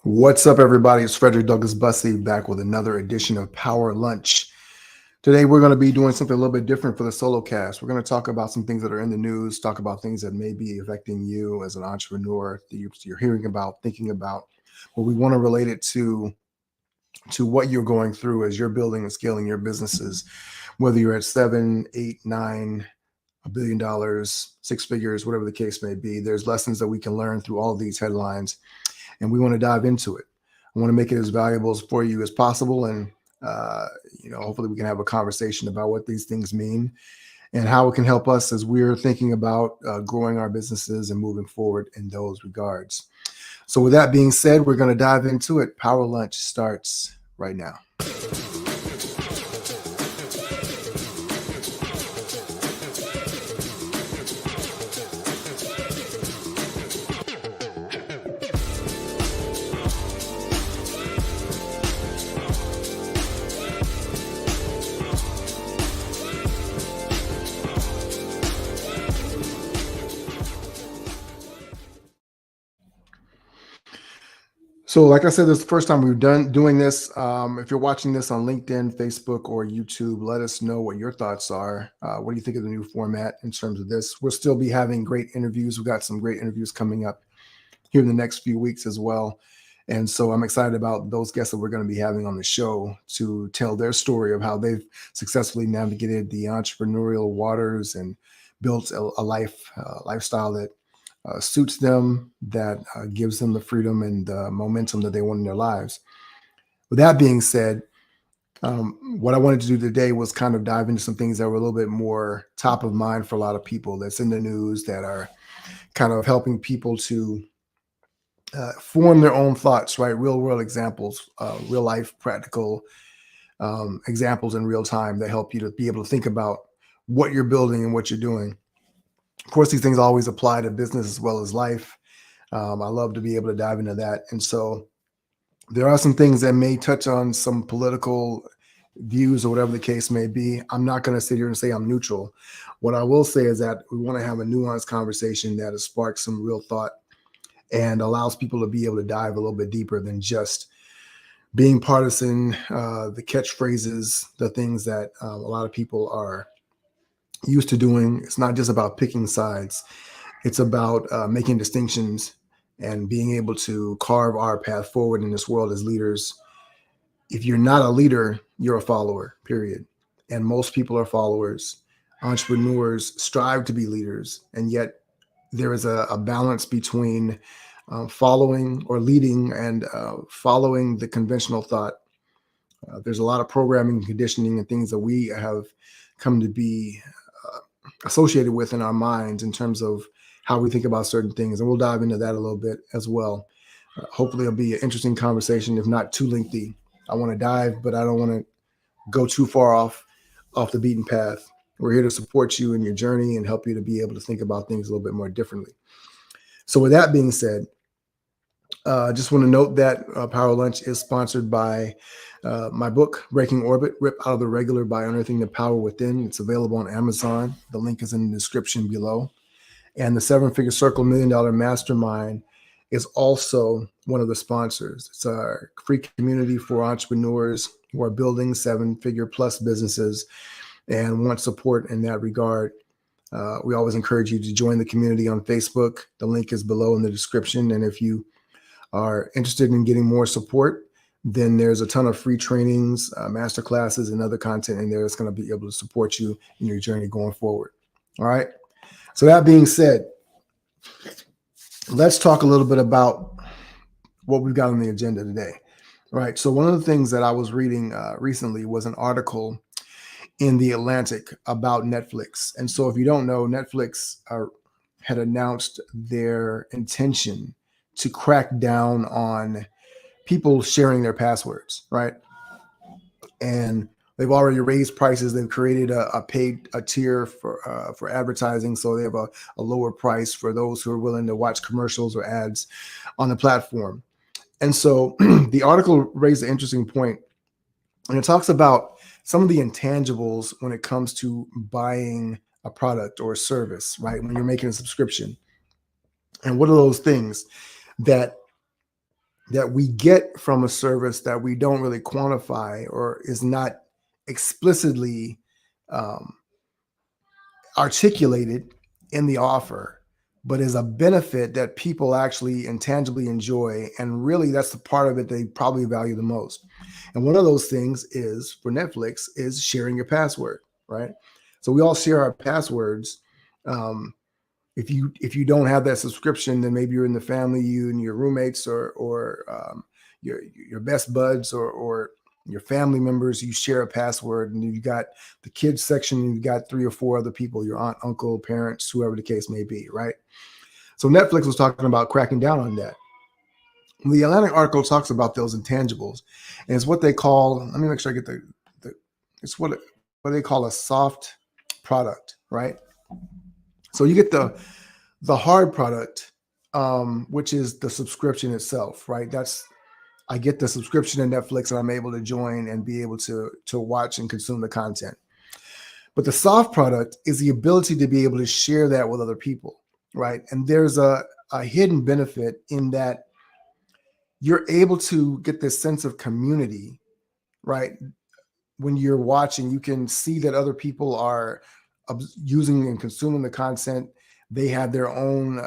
What's up, everybody? It's Frederick Douglass Bussey back with another edition of Power Lunch. Today, we're going to be doing something a little bit different for the SOLOCAST. We're going to talk about some things that are in the news, talk about things that may be affecting you as an entrepreneur that you're hearing about, thinking about. But we want to relate it to what you're going through as you're building and scaling your businesses, whether you're at 7, 8, 9, $1 billion, six figures, whatever the case may be. There's lessons that we can learn through all of these headlines, and we want to dive into it. I want to make it as valuable for you as possible, and hopefully we can have a conversation about what these things mean and how it can help us as we're thinking about growing our businesses and moving forward in those regards. So with that being said, we're going to dive into it. Power Lunch starts right now. So like I said, this is the first time we've done doing this. If you're watching this on LinkedIn, Facebook, or YouTube, let us know what your thoughts are. What do you think of the new format in terms of this? We'll still be having great interviews. We've got some great interviews coming up here in the next few weeks as well. And so I'm excited about those guests that we're going to be having on the show to tell their story of how they've successfully navigated the entrepreneurial waters and built a lifestyle that suits them, that gives them the freedom and the momentum that they want in their lives. With that being said, what I wanted to do today was kind of dive into some things that were a little bit more top of mind for a lot of people that's in the news, that are kind of helping people to form their own thoughts, right? Real world examples, real life practical examples in real time that help you to be able to think about what you're building and what you're doing. Of course, these things always apply to business as well as life. I love to be able to dive into that. And so there are some things that may touch on some political views or whatever the case may be. I'm not going to sit here and say I'm neutral. What I will say is that we want to have a nuanced conversation that has sparked some real thought and allows people to be able to dive a little bit deeper than just being partisan, the catchphrases, the things that a lot of people are used to doing. It's not just about picking sides. It's about making distinctions and being able to carve our path forward in this world as leaders. If you're not a leader, you're a follower, period. And most people are followers. Entrepreneurs strive to be leaders, and yet there is a balance between following or leading and following the conventional thought. There's a lot of programming and conditioning and things that we have come to be associated with in our minds in terms of how we think about certain things. And we'll dive into that a little bit as well. Hopefully it'll be an interesting conversation, if not too lengthy. I want to dive, but I don't want to go too far off the beaten path. We're here to support you in your journey and help you to be able to think about things a little bit more differently. So with that being said, just want to note that Power Lunch is sponsored by my book, Breaking Orbit, Rip Out of the Regular by Unearthing the Power Within. It's available on Amazon. The link is in the description below. And the 7-Figure Circle $1 Million Mastermind is also one of the sponsors. It's a free community for entrepreneurs who are building 7-figure plus businesses and want support in that regard. We always encourage you to join the community on Facebook. The link is below in the description. And if you are interested in getting more support, then there's a ton of free trainings, master classes, and other content in there that's going to be able to support you in your journey going forward. All right. So that being said, let's talk a little bit about what we've got on the agenda today. All right. So one of the things that I was reading recently was an article in The Atlantic about Netflix. And so if you don't know, Netflix had announced their intention to crack down on people sharing their passwords, right? And they've already raised prices. They've created a tier for advertising. So they have a lower price for those who are willing to watch commercials or ads on the platform. And so the article raised an interesting point, and it talks about some of the intangibles when it comes to buying a product or a service, right? When you're making a subscription. And what are those things? that we get from a service that we don't really quantify or is not explicitly um, articulated in the offer, but is a benefit that people actually intangibly enjoy. And really, that's the part of it they probably value the most. And one of those things is for Netflix is sharing your password, right? So we all share our passwords. Um, if you don't have that subscription, then maybe you're in the family, you and your roommates or your best buds or your family members, you share a password, and you got the kids section, and you got 3 or 4 other people, your aunt, uncle, parents, whoever the case may be, right? So Netflix was talking about cracking down on that. The Atlantic article talks about those intangibles, and it's what they call, let me make sure I get it's what they call a soft product, right? So you get the hard product, which is the subscription itself, right? I get the subscription to Netflix and I'm able to join and be able to watch and consume the content. But the soft product is the ability to be able to share that with other people, right? And there's a hidden benefit in that you're able to get this sense of community, right? When you're watching, you can see that other people are using and consuming the content. They have their own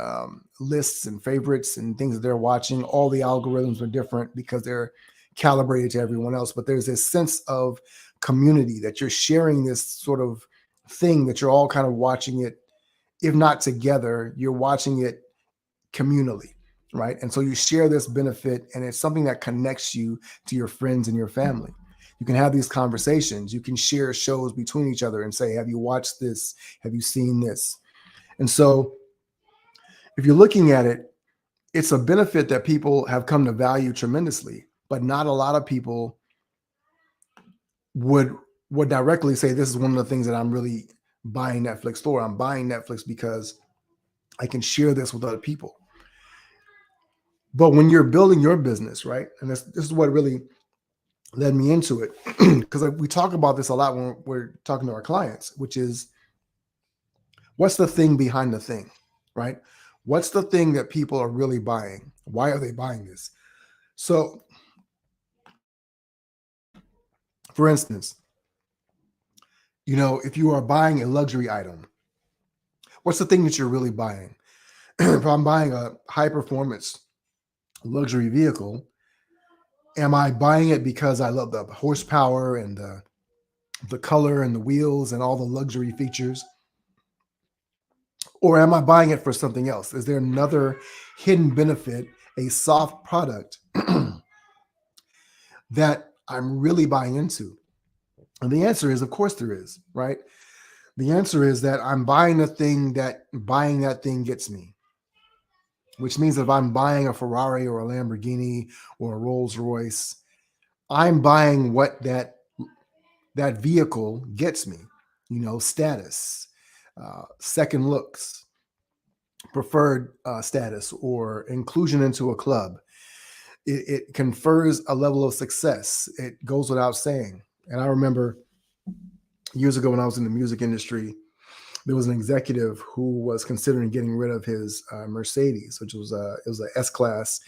lists and favorites and things that they're watching. All the algorithms are different because they're calibrated to everyone else. But there's this sense of community that you're sharing this sort of thing that you're all kind of watching it, if not together, you're watching it communally, right? And so you share this benefit, and it's something that connects you to your friends and your family. You can have these conversations. You can share shows between each other and say, have you watched this? Have you seen this? And so if you're looking at it, it's a benefit that people have come to value tremendously, but not a lot of people would directly say, this is one of the things that I'm really buying Netflix for. I'm buying Netflix because I can share this with other people. But when you're building your business, right? And this is what really led me into it, because we talk about this a lot when we're talking to our clients, which is, what's the thing behind the thing, right? What's the thing that people are really buying? Why are they buying this? So, for instance, if you are buying a luxury item, what's the thing that you're really buying? If I'm buying a high performance luxury vehicle, am I buying it because I love the horsepower and the color and the wheels and all the luxury features? Or am I buying it for something else? Is there another hidden benefit, a soft product that I'm really buying into? And the answer is, of course there is, right? The answer is that I'm buying the thing that buying that thing gets me, which means if I'm buying a Ferrari or a Lamborghini or a Rolls Royce, I'm buying what that vehicle gets me, status, second looks, preferred status, or inclusion into a club. It confers a level of success. It goes without saying. And I remember years ago when I was in the music industry, there was an executive who was considering getting rid of his Mercedes, which was a S-Class,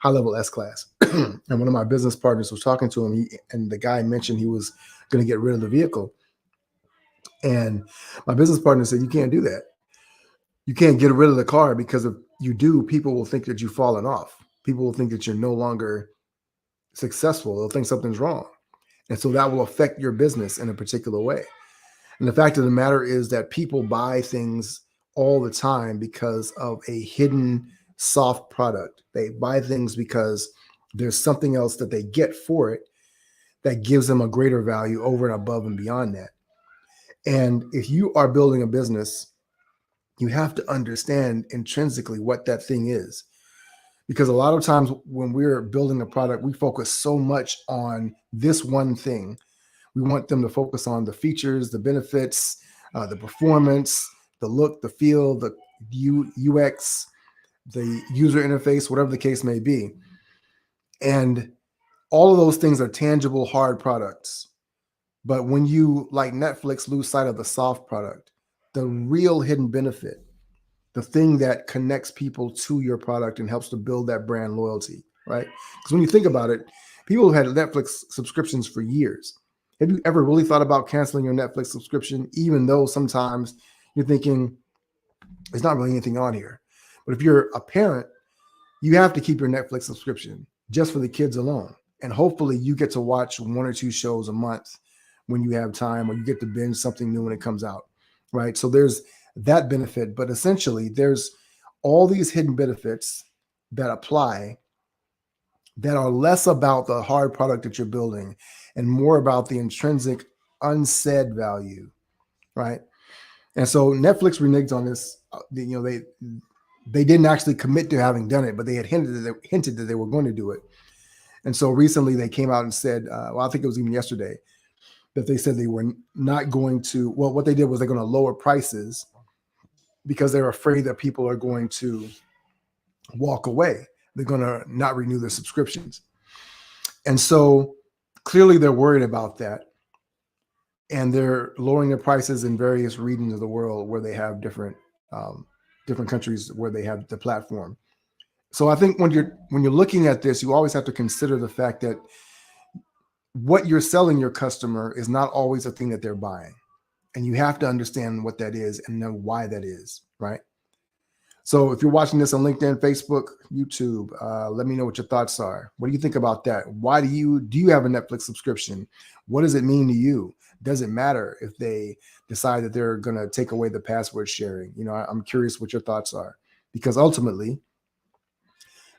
high-level S-Class. And one of my business partners was talking to him, and the guy mentioned he was going to get rid of the vehicle. And my business partner said, you can't do that. You can't get rid of the car, because if you do, people will think that you've fallen off. People will think that you're no longer successful. They'll think something's wrong. And so that will affect your business in a particular way. And the fact of the matter is that people buy things all the time because of a hidden soft product. They buy things because there's something else that they get for it that gives them a greater value over and above and beyond that. And if you are building a business, you have to understand intrinsically what that thing is. Because a lot of times when we're building a product, we focus so much on this one thing. We want them to focus on the features, the benefits, the performance, the look, the feel, the UX, the user interface, whatever the case may be. And all of those things are tangible, hard products. But when you, like Netflix, lose sight of the soft product, the real hidden benefit the thing that connects people to your product and helps to build that brand loyalty, right? Because when you think about it, people have had Netflix subscriptions for years. Have you ever really thought about canceling your Netflix subscription, even though sometimes you're thinking there's not really anything on here? But if you're a parent, you have to keep your Netflix subscription just for the kids alone. And hopefully you get to watch 1 or 2 shows a month when you have time, or you get to binge something new when it comes out, right? So there's that benefit, but essentially there's all these hidden benefits that apply that are less about the hard product that you're building and more about the intrinsic unsaid value, right? And so Netflix reneged on this. They didn't actually commit to having done it, but they had hinted that they were going to do it. And so recently they came out and said, well, I think it was even yesterday, that they said they were not going to, well, what they did was they're going to lower prices because they're afraid that people are going to walk away. They're going to not renew their subscriptions. And so clearly they're worried about that. And they're lowering their prices in various regions of the world where they have different countries where they have the platform. So I think when you're looking at this, you always have to consider the fact that what you're selling your customer is not always the thing that they're buying. And you have to understand what that is and know why that is, right? So if you're watching this on LinkedIn, Facebook, YouTube, let me know what your thoughts are. What do you think about that? Why do you have a Netflix subscription? What does it mean to you? Does it matter if they decide that they're going to take away the password sharing? I'm curious what your thoughts are, because ultimately,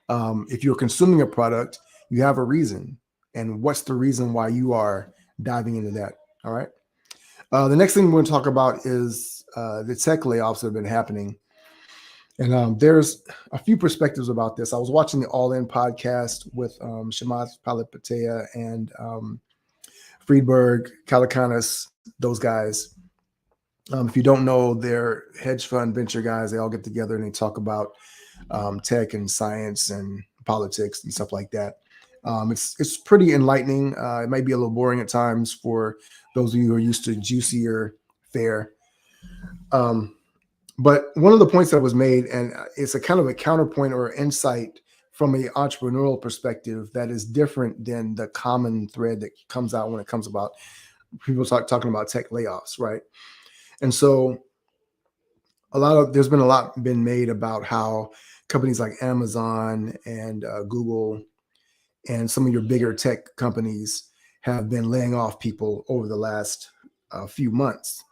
if you're consuming a product, you have a reason. And what's the reason why you are diving into that? All right. The next thing we're going to talk about is the tech layoffs that have been happening. And there's a few perspectives about this. I was watching the All In podcast with Shamath Palihapitiya and Friedberg, Kalakanis, those guys. If you don't know, they're hedge fund venture guys. They all get together and they talk about tech and science and politics and stuff like that. It's pretty enlightening. It might be a little boring at times for those of you who are used to juicier fare. But one of the points that was made, and it's a kind of a counterpoint or insight from an entrepreneurial perspective that is different than the common thread that comes out when it comes about people talking about tech layoffs, right? And so there's been a lot been made about how companies like Amazon and Google and some of your bigger tech companies have been laying off people over the last few months,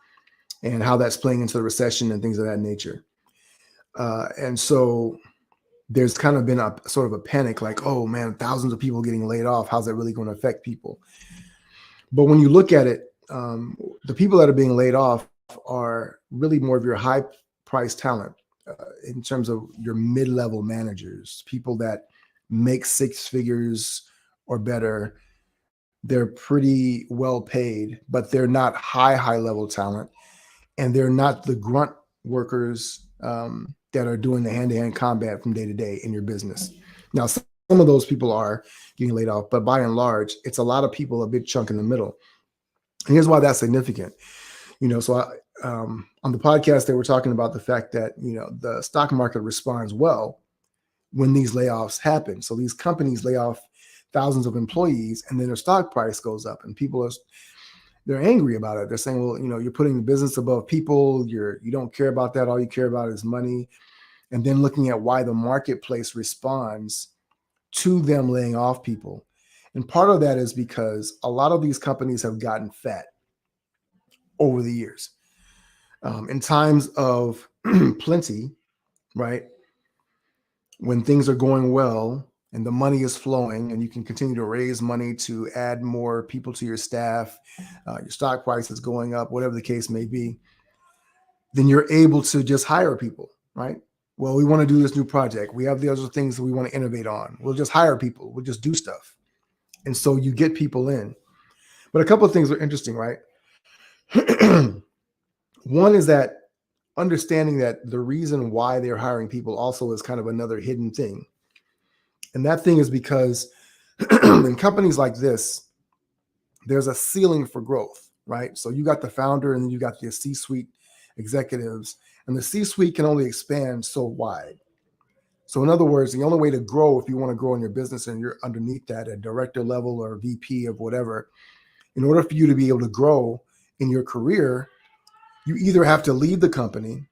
and how that's playing into the recession and things of that nature. And so there's kind of been a sort of a panic, like, oh man, thousands of people getting laid off. How's that really going to affect people? But when you look at it, the people that are being laid off are really more of your high price talent in terms of your mid-level managers, people that make 6 figures or better. They're pretty well paid, but they're not high level talent. And they're not the grunt workers that are doing the hand-to-hand combat from day to day in your business. Now, some of those people are getting laid off, but by and large, it's a lot of people, a big chunk in the middle. And here's why that's significant. So on the podcast, they were talking about the fact that, the stock market responds well when these layoffs happen. So these companies lay off thousands of employees, and then their stock price goes up, and they're angry about it. They're saying, well, you're putting the business above people. You don't care about that. All you care about is money. And then looking at why the marketplace responds to them laying off people. And part of that is because a lot of these companies have gotten fat over the years. In times of plenty, right? When things are going well and the money is flowing and you can continue to raise money to add more people to your staff, your stock price is going up, whatever the case may be, then you're able to just hire people, right? Well, we want to do this new project. We have the other things that we want to innovate on. We'll just hire people. We'll just do stuff. And so you get people in. But a couple of things are interesting, right? One is that understanding that the reason why they're hiring people also is kind of another hidden thing. And that thing is because in companies like this, there's a ceiling for growth, right? So you got the founder and then you got the C-suite executives, and the C-suite can only expand so wide. So in other words, the only way to grow, if you want to grow in your business and you're underneath that at director level or VP of whatever, in order for you to be able to grow in your career, you either have to leave the company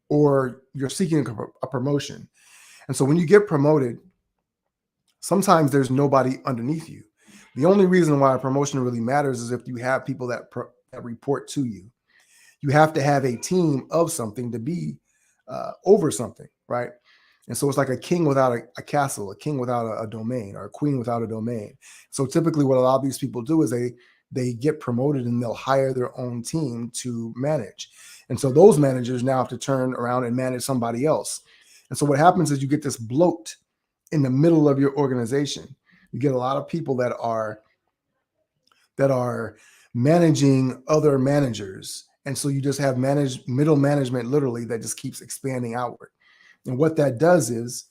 or you're seeking a promotion. And so when you get promoted, sometimes there's nobody underneath you. The only reason why a promotion really matters is if you have people that report to you. You have to have a team of something to be over something, right? And so it's like a king without a castle, a king without a domain, or a queen without a domain. So typically what a lot of these people do is they get promoted and they'll hire their own team to manage. And so those managers now have to turn around and manage somebody else. And so what happens is you get this bloat in the middle of your organization. You get a lot of people that are managing other managers. And so you just have middle management literally that just keeps expanding outward. And what that does is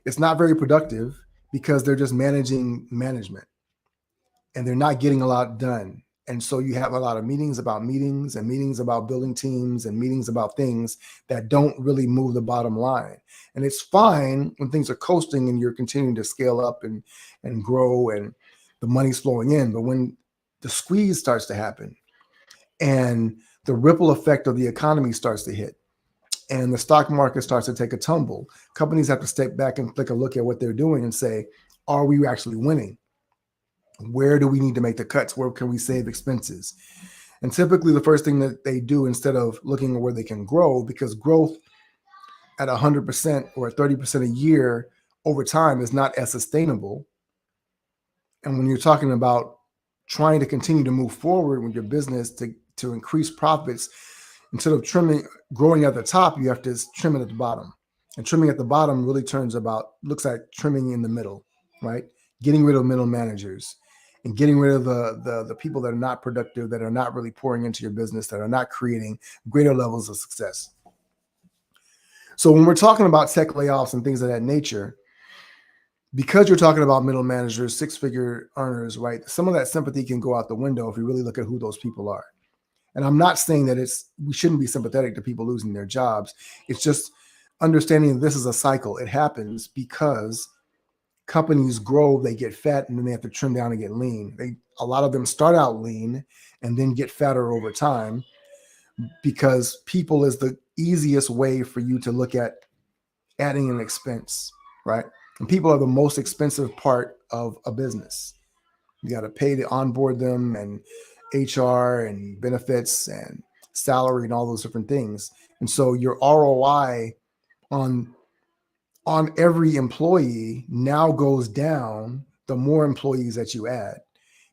it's not very productive because they're just managing management and they're not getting a lot done. And so you have a lot of meetings about meetings and meetings about building teams and meetings about things that don't really move the bottom line. And it's fine when things are coasting and you're continuing to scale up and grow and the money's flowing in. But when the squeeze starts to happen and the ripple effect of the economy starts to hit, and the stock market starts to take a tumble, companies have to step back and take a look at what they're doing and say, are we actually winning? Where do we need to make the cuts? Where can we save expenses? And typically the first thing that they do, instead of looking at where they can grow, because growth at 100% or 30% a year over time is not as sustainable. And when you're talking about trying to continue to move forward with your business to increase profits, instead of growing at the top, you have to trim it at the bottom. And trimming at the bottom really looks like trimming in the middle, right? Getting rid of middle managers and getting rid of the people that are not productive, that are not really pouring into your business, that are not creating greater levels of success. So when we're talking about tech layoffs and things of that nature, because you're talking about middle managers, six-figure earners, right? Some of that sympathy can go out the window if you really look at who those people are. And I'm not saying that we shouldn't be sympathetic to people losing their jobs. It's just understanding this is a cycle. It happens because companies grow, they get fat, and then they have to trim down and get lean. A lot of them start out lean and then get fatter over time because people is the easiest way for you to look at adding an expense, right? And people are the most expensive part of a business. You got to pay to onboard them and HR and benefits and salary and all those different things. And so your ROI on every employee now goes down the more employees that you add,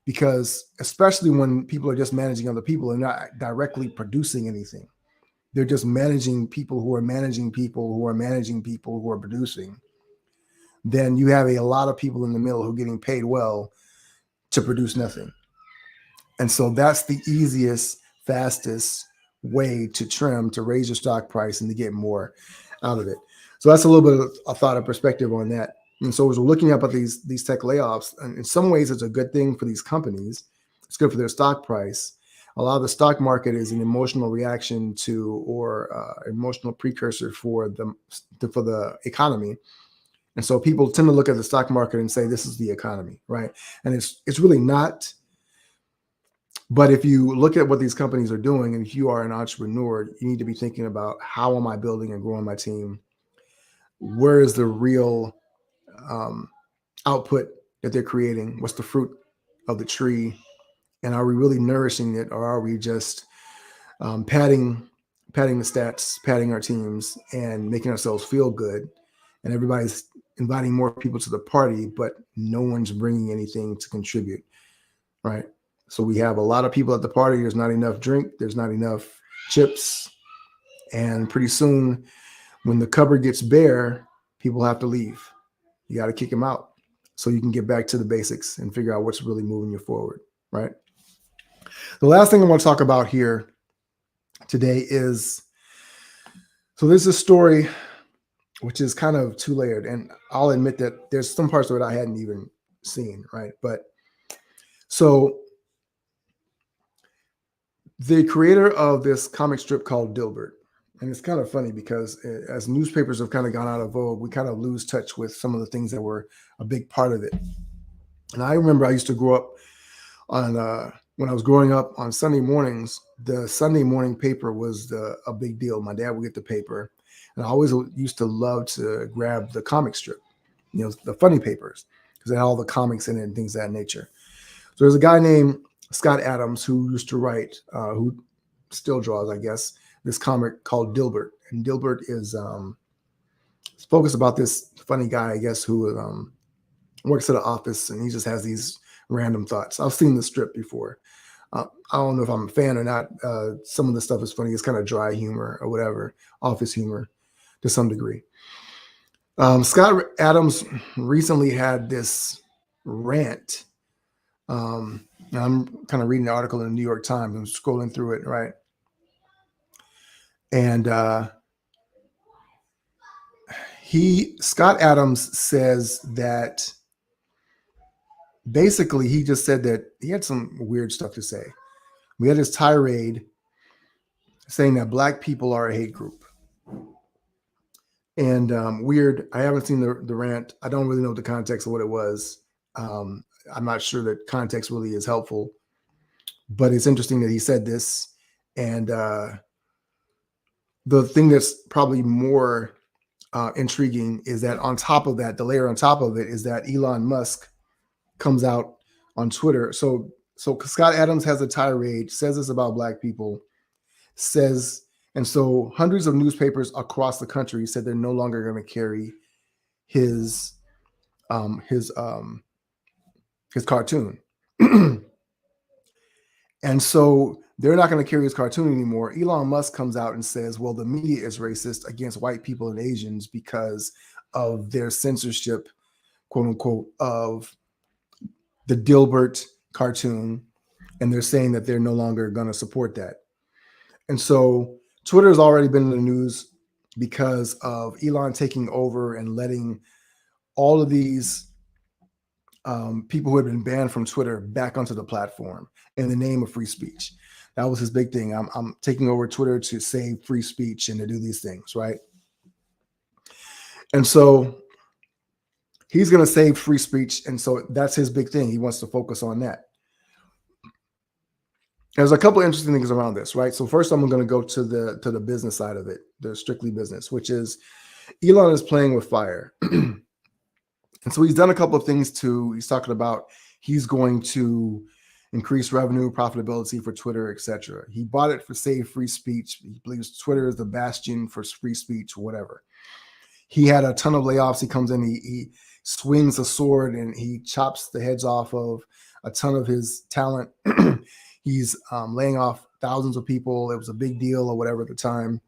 because especially when people are just managing other people and not directly producing anything, they're just managing people who are managing people who are managing people who are producing. Then you have a lot of people in the middle who are getting paid well to produce nothing. And so that's the easiest, fastest way to trim, to raise your stock price and to get more out of it. So that's a little bit of a thought and perspective on that. And so as we're looking up at these tech layoffs, and in some ways it's a good thing for these companies. It's good for their stock price. A lot of the stock market is an emotional reaction to, or emotional precursor for the economy. And so people tend to look at the stock market and say, this is the economy, right? And it's really not. But if you look at what these companies are doing, and if you are an entrepreneur, you need to be thinking about, how am I building and growing my team? Where is the real output that they're creating? What's the fruit of the tree? And are we really nourishing it, or are we just padding the stats, padding our teams, and making ourselves feel good? And everybody's inviting more people to the party, but no one's bringing anything to contribute, right? So we have a lot of people at the party. There's not enough drink. There's not enough chips. And pretty soon, when the cupboard gets bare, people have to leave. You got to kick them out so you can get back to the basics and figure out what's really moving you forward, right? The last thing I want to talk about here today is, so there's a story which is kind of two-layered, and I'll admit that there's some parts of it I hadn't even seen, right? But so the creator of this comic strip called Dilbert, And it's kind of funny because as newspapers have kind of gone out of vogue, we kind of lose touch with some of the things that were a big part of it. And I remember I used to grow up on when I was growing up on Sunday mornings. The Sunday morning paper was a big deal. My dad would get the paper, and I always used to love to grab the comic strip, the funny papers, because they had all the comics in it and things of that nature. So there's a guy named Scott Adams who used to write, who still draws, I guess, this comic called Dilbert. And Dilbert is focused about this funny guy, I guess, who works at an office, and he just has these random thoughts. I've seen the strip before. I don't know if I'm a fan or not. Some of the stuff is funny. It's kind of dry humor or whatever, office humor to some degree. Scott Adams recently had this rant. I'm kind of reading the article in the New York Times. I'm scrolling through it, right? And Scott Adams says that basically he just said that he had some weird stuff to say. We had this tirade saying that Black people are a hate group. And weird. I haven't seen the rant. I don't really know the context of what it was. I'm not sure that context really is helpful, but it's interesting that he said this. And the thing that's probably more intriguing is that on top of that, the layer on top of it is that Elon Musk comes out on Twitter. So Scott Adams has a tirade, says this about Black people, and so hundreds of newspapers across the country said they're no longer going to carry his cartoon. And so they're not going to carry his cartoon anymore. Elon Musk comes out and says, well, the media is racist against white people and Asians because of their censorship, quote unquote, of the Dilbert cartoon. And they're saying that they're no longer going to support that. And so Twitter has already been in the news because of Elon taking over and letting all of these people who had been banned from Twitter back onto the platform in the name of free speech. That was his big thing. I'm taking over Twitter to save free speech and to do these things, right? And so he's going to save free speech. And so that's his big thing. He wants to focus on that. There's a couple of interesting things around this, right? So first, I'm going to go to the business side of it, the strictly business, which is Elon is playing with fire. And so he's done a couple of things he's talking about he's going to increase revenue, profitability for Twitter, etc. He bought it for save free speech. He believes Twitter is the bastion for free speech, whatever. He had a ton of layoffs. He comes in, he swings a sword and he chops the heads off of a ton of his talent. He's laying off thousands of people. It was a big deal or whatever at the time.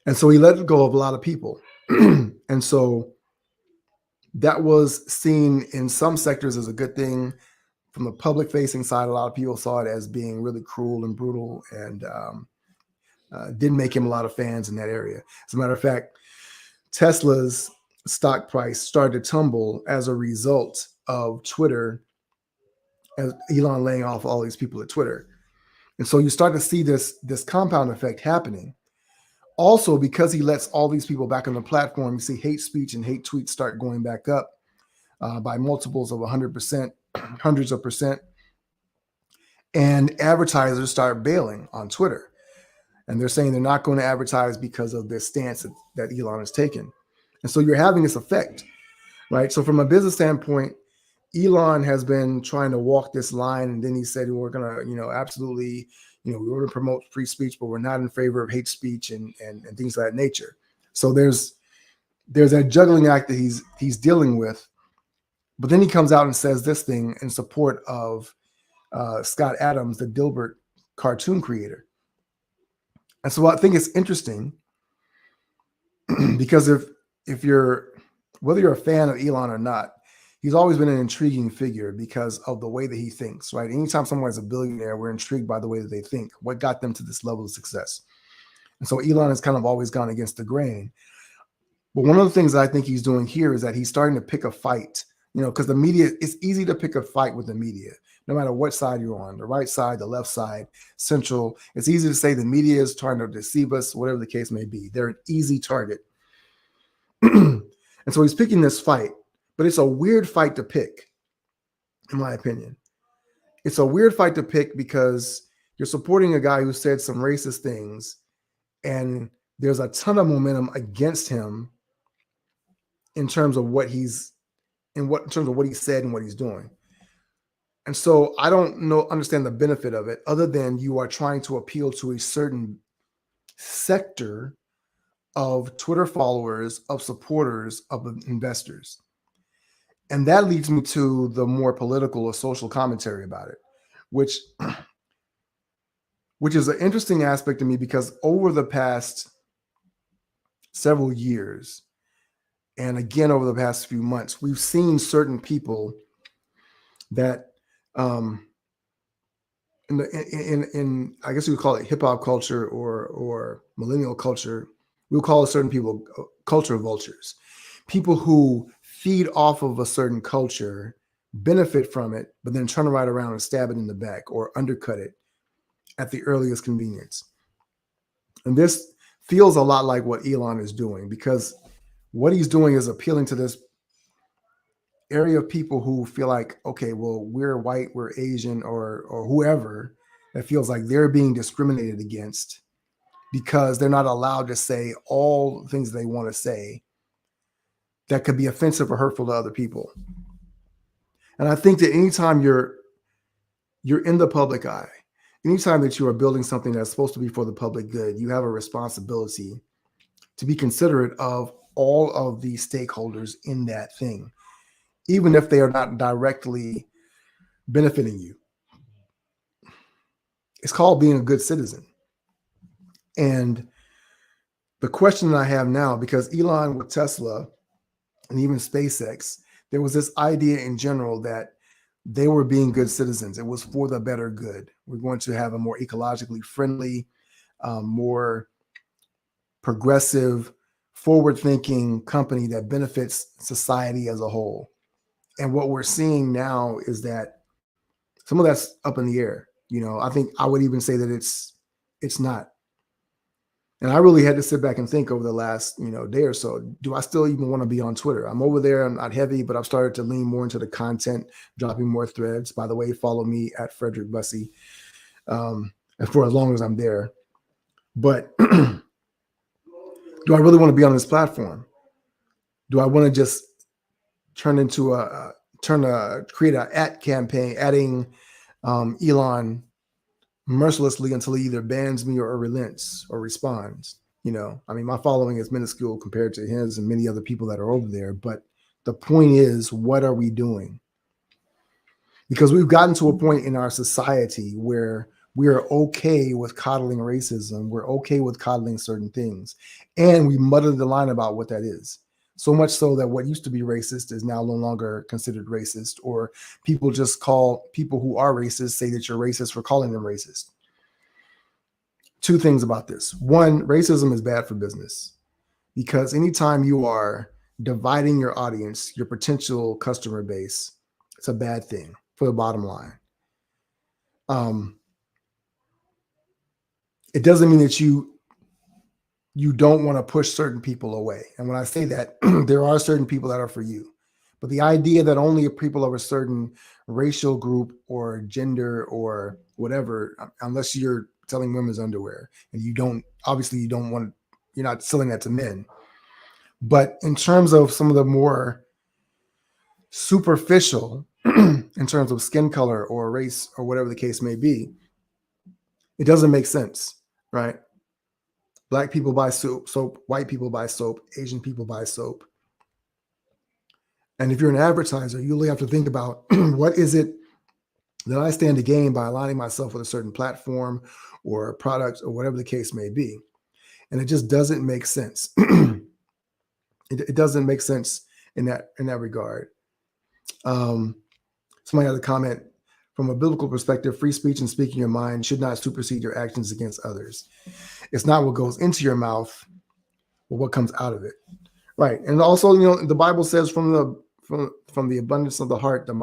And so he let go of a lot of people. And so that was seen in some sectors as a good thing. From the public facing side, a lot of people saw it as being really cruel and brutal and didn't make him a lot of fans in that area. As a matter of fact, Tesla's stock price started to tumble as a result of Twitter, as Elon laying off all these people at Twitter. And so you start to see this compound effect happening. Also, because he lets all these people back on the platform, you see hate speech and hate tweets start going back up by multiples of 100%, hundreds of percent. And advertisers start bailing on Twitter. And they're saying they're not going to advertise because of this stance that Elon has taken. And so you're having this effect, right? So from a business standpoint, Elon has been trying to walk this line. And then he said, we're going to, absolutely, we want to promote free speech, but we're not in favor of hate speech and things of that nature. So there's that juggling act that he's dealing with. But then he comes out and says this thing in support of Scott Adams, the Dilbert cartoon creator. And so I think it's interesting because whether you're a fan of Elon or not, he's always been an intriguing figure because of the way that he thinks, right? Anytime someone is a billionaire, we're intrigued by the way that they think. What got them to this level of success? And so Elon has kind of always gone against the grain. But one of the things that I think he's doing here is that he's starting to pick a fight, because the media, it's easy to pick a fight with the media no matter what side you're on, the right side, the left side, central. It's easy to say the media is trying to deceive us, whatever the case may be. They're an easy target. And so he's picking this fight, but it's a weird fight to pick, in my opinion. It's a weird fight to pick because you're supporting a guy who said some racist things, and there's a ton of momentum against him in terms of what he's in terms of what he said and what he's doing. And so I don't understand the benefit of it, other than you are trying to appeal to a certain sector of Twitter followers, of supporters, of investors. And that leads me to the more political or social commentary about it, which is an interesting aspect to me, because over the past several years, and again over the past few months, we've seen certain people that in I guess we would call it hip hop culture or millennial culture, we would call certain people culture vultures, people who feed off of a certain culture, benefit from it, but then turn right around and stab it in the back or undercut it at the earliest convenience. And this feels a lot like what Elon is doing, because what he's doing is appealing to this area of people who feel like, okay, well, we're white, we're Asian, or whoever, that feels like they're being discriminated against because they're not allowed to say all the things they want to say that could be offensive or hurtful to other people. And I think that anytime you're in the public eye, anytime that you are building something that's supposed to be for the public good, you have a responsibility to be considerate of all of the stakeholders in that thing, even if they are not directly benefiting you. It's called being a good citizen. And the question that I have now, because Elon with Tesla and even SpaceX, there was this idea in general that they were being good citizens. It was for the better good. We're going to have a more ecologically friendly, more progressive, forward-thinking company that benefits society as a whole. And what we're seeing now is that some of that's up in the air. I think I would even say that it's not. And I really had to sit back and think over the last, day or so, do I still even want to be on Twitter? I'm over there. I'm not heavy, but I've started to lean more into the content, dropping more threads. By the way, follow me at Frederick Bussey for as long as I'm there. But do I really want to be on this platform? Do I want to just create an @ campaign, adding Elon mercilessly until he either bans me or relents or responds? My following is minuscule compared to his and many other people that are over there. But the point is, what are we doing? Because we've gotten to a point in our society where we are okay with coddling racism. We're okay with coddling certain things. And we muddle the line about what that is. So much so that what used to be racist is now no longer considered racist, or people just call people who are racist, say that you're racist for calling them racist. Two things about this. One, racism is bad for business, because anytime you are dividing your audience, your potential customer base, it's a bad thing for the bottom line. It doesn't mean that you don't want to push certain people away. And when I say that, there are certain people that are for you. But the idea that only people of a certain racial group or gender or whatever, unless you're selling women's underwear, and you're not selling that to men. But in terms of some of the more superficial, in terms of skin color or race or whatever the case may be, it doesn't make sense, right? Black people buy soap, white people buy soap, Asian people buy soap. And if you're an advertiser, you really have to think about what is it that I stand to gain by aligning myself with a certain platform or product or whatever the case may be. And it just doesn't make sense. It doesn't make sense in that regard. Somebody had a comment: from a biblical perspective, free speech and speaking your mind should not supersede your actions against others. It's not what goes into your mouth, but what comes out of it. Right. And also, the Bible says from the abundance of the heart, the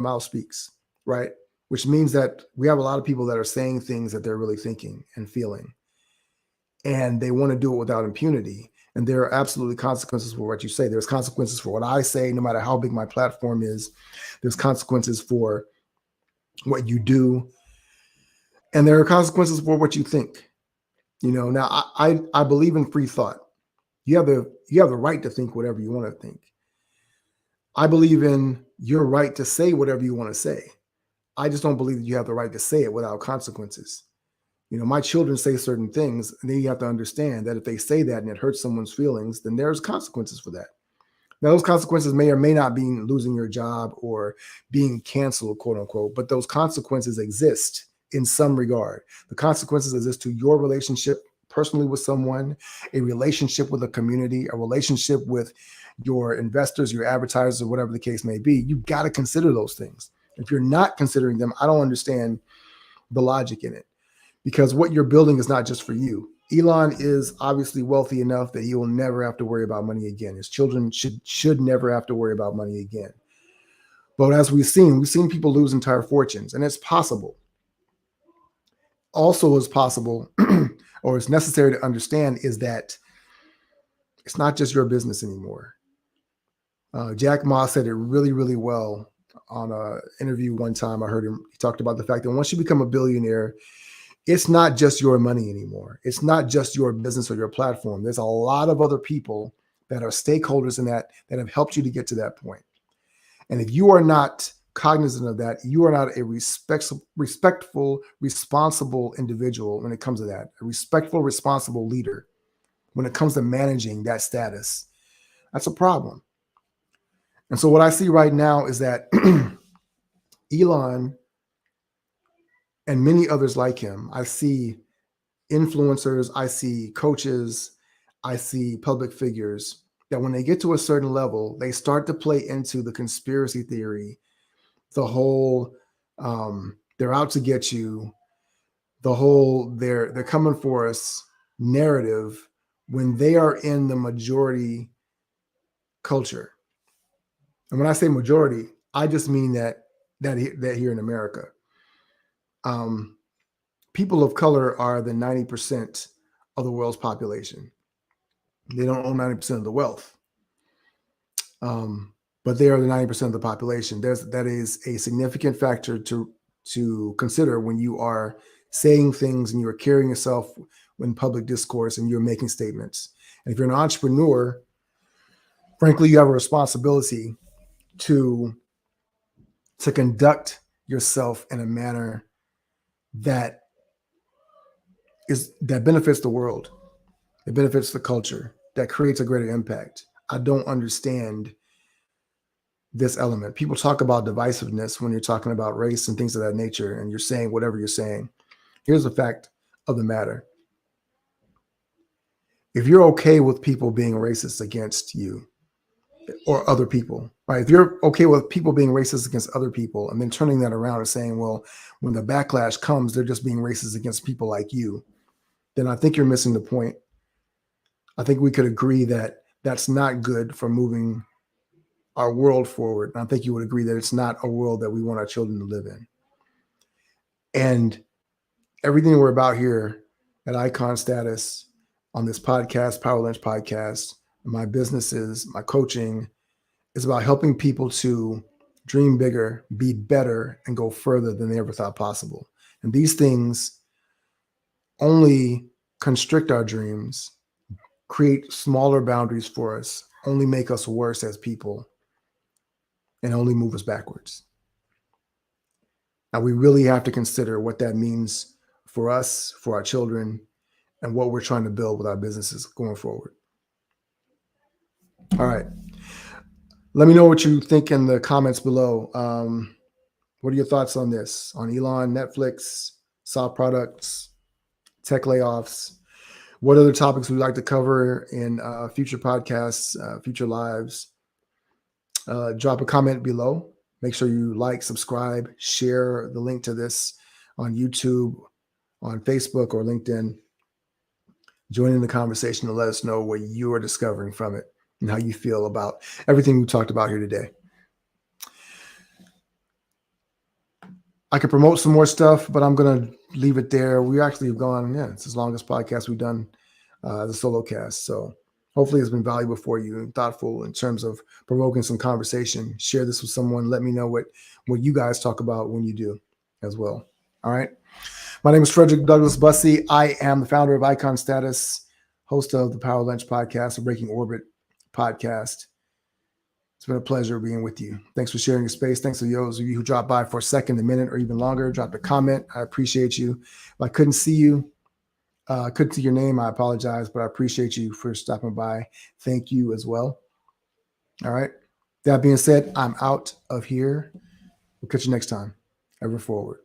mouth speaks. Right. which means that we have a lot of people that are saying things that they're really thinking and feeling, and they want to do it without impunity. And there are absolutely consequences for what you say. There's consequences for what I say, no matter how big my platform is. There's consequences for what you do, and there are consequences for what you think. Now I believe in free thought. You have the right to think whatever you want to think. I believe in your right to say whatever you want to say. I just don't believe that you have the right to say it without consequences. My children say certain things, and then you have to understand that if they say that and it hurts someone's feelings, then there's consequences for that. Now, those consequences may or may not be losing your job or being canceled, quote unquote, but those consequences exist in some regard. The consequences exist to your relationship personally with someone, a relationship with a community, a relationship with your investors, your advertisers, or whatever the case may be. You've got to consider those things. If you're not considering them, I don't understand the logic in it, because what you're building is not just for you. Elon is obviously wealthy enough that he will never have to worry about money again. His children should never have to worry about money again. But as we've seen people lose entire fortunes, and it's possible. Also is possible, or it's necessary to understand, is that it's not just your business anymore. Jack Ma said it really, really well on an interview one time. I heard him. He talked about the fact that once you become a billionaire, it's not just your money anymore. It's not just your business or your platform. There's a lot of other people that are stakeholders in that have helped you to get to that point. And if you are not cognizant of that, you are not a respectful, responsible individual when it comes to that, a respectful, responsible leader when it comes to managing that status. That's a problem. And so what I see right now is that Elon and many others like him, I see influencers, I see coaches, I see public figures that when they get to a certain level, they start to play into the conspiracy theory, the whole they're out to get you, the whole they're coming for us narrative, when they are in the majority culture. And when I say majority, I just mean that here in America, people of color are the 90% of the world's population. They don't own 90% of the wealth, but they are the 90% of the population. That is a significant factor to consider when you are saying things and you are carrying yourself in public discourse and you're making statements. And if you're an entrepreneur, frankly, you have a responsibility to conduct yourself in a manner that benefits the world, it benefits the culture, that creates a greater impact. I don't understand this element. People talk about divisiveness when you're talking about race and things of that nature, and you're saying whatever you're saying. Here's the fact of the matter. If you're okay with people being racist against you or other people, right? If you're okay with people being racist against other people and then turning that around and saying, well, when the backlash comes, they're just being racist against people like you, then I think you're missing the point. I think we could agree that that's not good for moving our world forward. And I think you would agree that it's not a world that we want our children to live in. And everything we're about here at Icon Status, on this podcast, Power Lunch Podcast, my businesses, my coaching, is about helping people to dream bigger, be better, and go further than they ever thought possible. And these things only constrict our dreams, create smaller boundaries for us, only make us worse as people, and only move us backwards. Now, we really have to consider what that means for us, for our children, and what we're trying to build with our businesses going forward. All right. Let me know what you think in the comments below. What are your thoughts on this? On Elon, Netflix, soft products, tech layoffs? What other topics we'd like to cover in future podcasts, future lives? Drop a comment below. Make sure you like, subscribe, share the link to this on YouTube, on Facebook, or LinkedIn. Join in the conversation and let us know what you are discovering from it and how you feel about everything we talked about here today. I could promote some more stuff, but I'm going to leave it there. We actually have gone, it's the longest podcast we've done, the SOLOCAST. So hopefully it's been valuable for you and thoughtful in terms of provoking some conversation. Share this with someone. Let me know what you guys talk about when you do as well. All right. My name is Frederick Douglass Bussey. I am the founder of Icon Status, host of the Power Lunch podcast, the Breaking Orbit podcast. It's been a pleasure being with you. Thanks for sharing your space. Thanks to those of you who dropped by for a second, a minute, or even longer. Drop a comment. I appreciate you. If I couldn't see you, couldn't see your name, I apologize, but I appreciate you for stopping by. Thank you as well. All right. That being said, I'm out of here. We'll catch you next time. Ever forward.